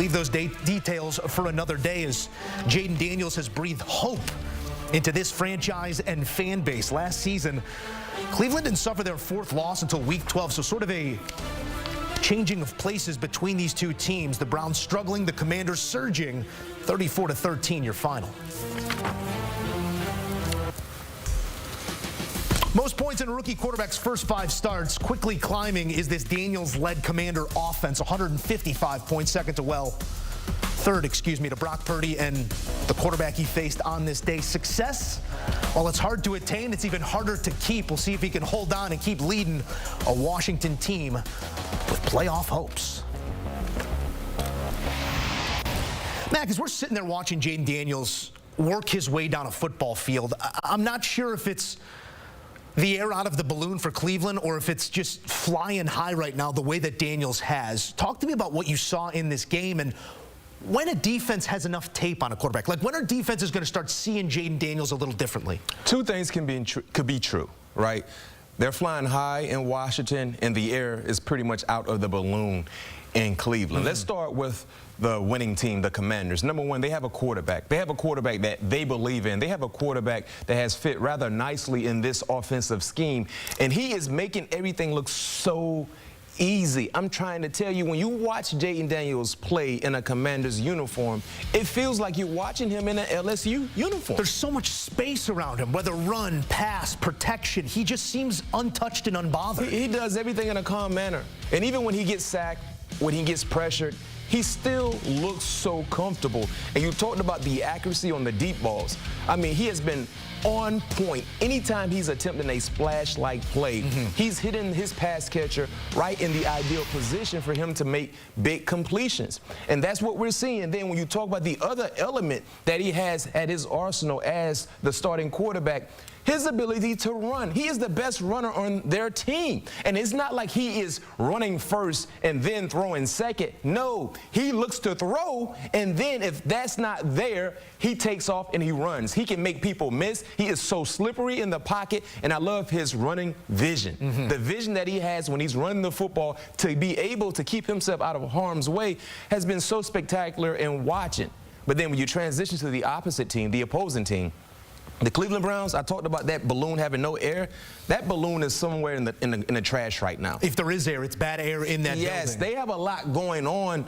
Leave those details for another day, as Jayden Daniels has breathed hope into this franchise and fan base. Last season, Cleveland didn't suffer their 4th loss until Week 12, so sort of a changing of places between these two teams. The Browns struggling, the Commanders surging. 34-13, your final. Most points in a rookie quarterback's first 5 starts. Quickly climbing is this Daniels-led Commander offense. 155 points, second to third to Brock Purdy and the quarterback he faced on this day. Success, while it's hard to attain, it's even harder to keep. We'll see if he can hold on and keep leading a Washington team with playoff hopes. Mac, as we're sitting there watching Jayden Daniels work his way down a football field, I'm not sure if it's the air out of the balloon for Cleveland or if it's just flying high right now the way that Daniels has. Talk to me about what you saw in this game and when a defense has enough tape on a quarterback. Like, when our defense is going to start seeing Jayden Daniels a little differently? 2 things could be true, right? They're flying high in Washington, and the air is pretty much out of the balloon in Cleveland. Let's start with the winning team, the Commanders. Number one, they have a quarterback. They have a quarterback that they believe in. They have a quarterback that has fit rather nicely in this offensive scheme, and he is making everything look so easy. I'm trying to tell you, when you watch Jayden Daniels play in a Commander's uniform, it feels like you're watching him in an LSU uniform. There's so much space around him, whether run, pass, protection. He just seems untouched and unbothered. He does everything in a calm manner. And even when he gets sacked, when he gets pressured, he still looks so comfortable. And you talked about the accuracy on the deep balls. I mean, he has been on point. Anytime he's attempting a splash-like play, he's hitting his pass catcher right in the ideal position for him to make big completions. And that's what we're seeing. Then when you talk about the other element that he has at his arsenal as the starting quarterback, his ability to run. He is the best runner on their team. And it's not like he is running first and then throwing second. No, he looks to throw, and then if that's not there, he takes off and he runs. He can make people miss. He is so slippery in the pocket, and I love his running vision. The vision that he has when he's running the football to be able to keep himself out of harm's way has been so spectacular in watching. But then when you transition to the opposite team, the opposing team, the Cleveland Browns, I talked about that balloon having no air. That balloon is somewhere in the trash right now. If there is air, it's bad air in that building. Yes, they have a lot going on.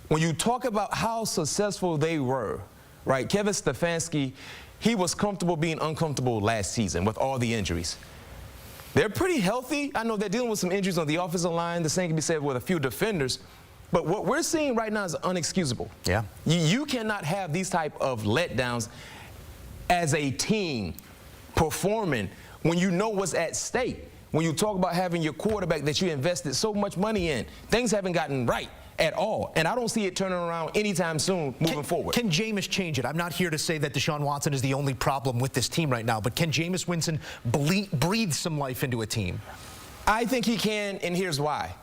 When you talk about how successful they were, right, Kevin Stefanski, he was comfortable being uncomfortable last season with all the injuries. They're pretty healthy. I know they're dealing with some injuries on the offensive line. The same can be said with a few defenders. But what we're seeing right now is unexcusable. Yeah. You cannot have these type of letdowns as a team performing when you know what's at stake. When you talk about having your quarterback that you invested so much money in, things haven't gotten right at all. And I don't see it turning around anytime soon moving forward. Can Jameis change it? I'm not here to say that Deshaun Watson is the only problem with this team right now, but can Jameis Winston breathe some life into a team? I think he can, and here's why.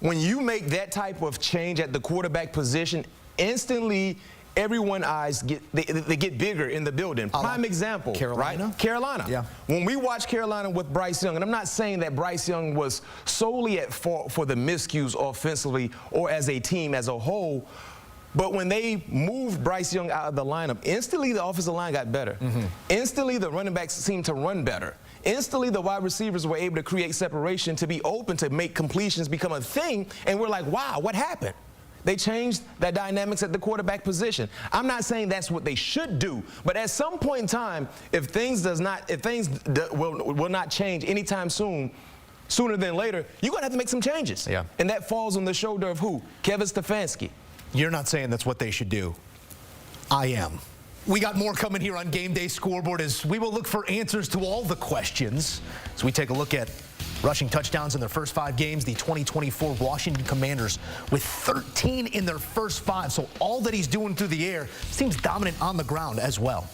When you make that type of change at the quarterback position, instantly everyone's eyes get bigger in the building. Prime example, Carolina? Right? Carolina. Yeah. When we watch Carolina with Bryce Young, and I'm not saying that Bryce Young was solely at fault for the miscues offensively or as a team as a whole, but when they moved Bryce Young out of the lineup, instantly the offensive line got better. Instantly the running backs seemed to run better. Instantly the wide receivers were able to create separation, to be open, to make completions become a thing, and we're like, wow, what happened? They changed the dynamics at the quarterback position. I'm not saying that's what they should do, but at some point in time, if things will not change anytime soon, sooner than later, you're going to have to make some changes. Yeah. And that falls on the shoulder of who? Kevin Stefanski. You're not saying that's what they should do. I am. We got more coming here on Game Day Scoreboard as we will look for answers to all the questions as we take a look at rushing touchdowns in their first 5 games. The 2024 Washington Commanders with 13 in their first 5. So all that he's doing through the air seems dominant on the ground as well.